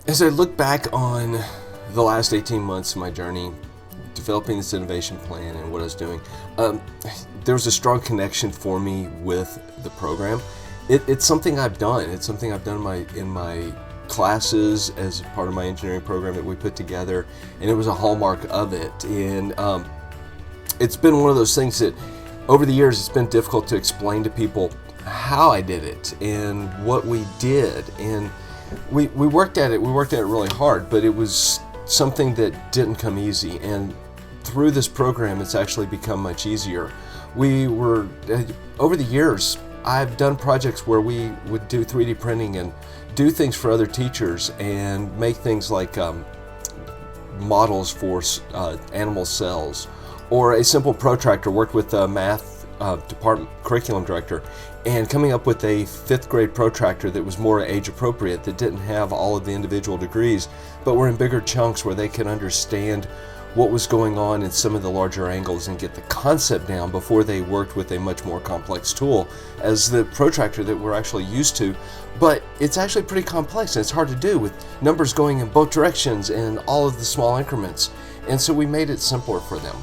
As I look back on the last 18 months of my journey, developing this innovation plan and what I was doing, there was a strong connection for me with the program. It's something I've done. It's something I've done in my classes as part of my engineering program that we put together, and it was a hallmark of it. And it's been one of those things that over the years it's been difficult to explain to people how I did it and what we did. And we worked at it really hard, but it was something that didn't come easy. And through this program, it's actually become much easier. Over the years, I've done projects where we would do 3D printing and do things for other teachers and make things like models for animal cells, or a simple protractor. Worked with the math department curriculum director and coming up with a 5th grade protractor that was more age appropriate, that didn't have all of the individual degrees, but were in bigger chunks where they could understand what was going on in some of the larger angles and get the concept down before they worked with a much more complex tool as the protractor that we're actually used to. But it's actually pretty complex and it's hard to do with numbers going in both directions and all of the small increments. And so we made it simpler for them.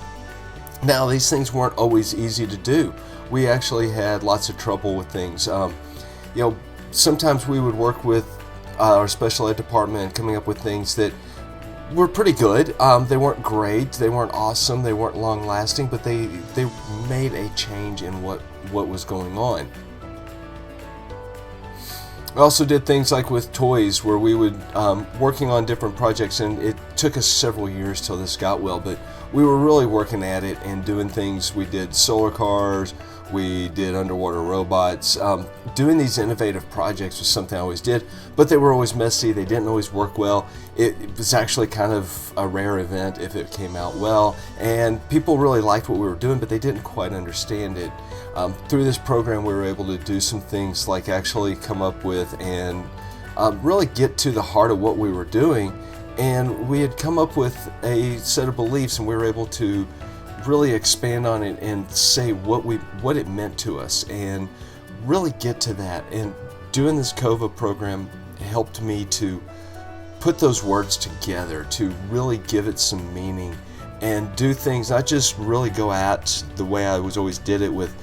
Now, these things weren't always easy to do. We actually had lots of trouble with things. Sometimes we would work with our special ed department coming up with things that were pretty good. They weren't great, they weren't awesome, they weren't long lasting, but they made a change in what was going on. I also did things like with toys where we would working on different projects, and it took us several years till this got well, but we were really working at it and doing things. We did solar cars, we did underwater robots. Doing these innovative projects was something I always did, but they were always messy, they didn't always work well. It was actually kind of a rare event if it came out well, and people really liked what we were doing, but they didn't quite understand it. Through this program, we were able to do some things like actually come up with and really get to the heart of what we were doing. And we had come up with a set of beliefs, and we were able to really expand on it and say what it meant to us and really get to that. And doing this COVA program helped me to put those words together, to really give it some meaning and do things, not just really go at the way I always did it with.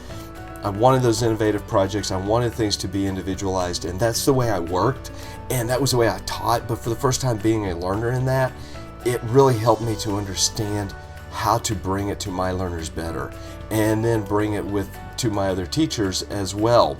I wanted those innovative projects, I wanted things to be individualized, and that's the way I worked, and that was the way I taught. But for the first time being a learner in that, it really helped me to understand how to bring it to my learners better, and then bring it to my other teachers as well.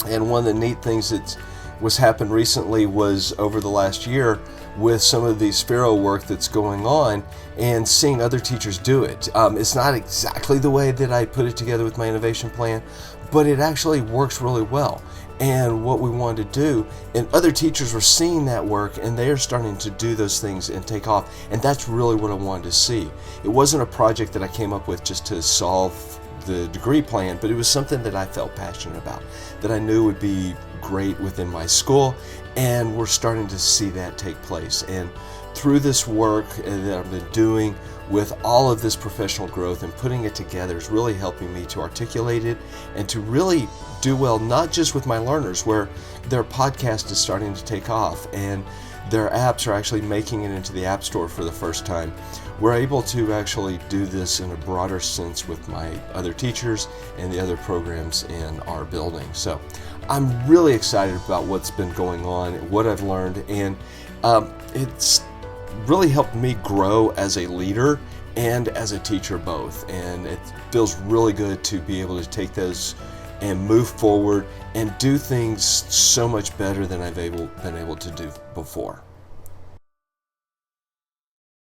And one of the neat things that was happened recently was over the last year with some of the Sphero work that's going on and seeing other teachers do it. It's not exactly the way that I put it together with my innovation plan, but it actually works really well. And what we wanted to do, and other teachers were seeing that work and they're starting to do those things and take off, and that's really what I wanted to see. It wasn't a project that I came up with just to solve the degree plan, but it was something that I felt passionate about, that I knew would be great within my school, and we're starting to see that take place. And through this work that I've been doing with all of this professional growth and putting it together is really helping me to articulate it and to really do well, not just with my learners, where their podcast is starting to take off and their apps are actually making it into the App Store for the first time. We're able to actually do this in a broader sense with my other teachers and the other programs in our building. So I'm really excited about what's been going on, what I've learned, and it's really helped me grow as a leader and as a teacher both. And it feels really good to be able to take those and move forward and do things so much better than I've been able to do before.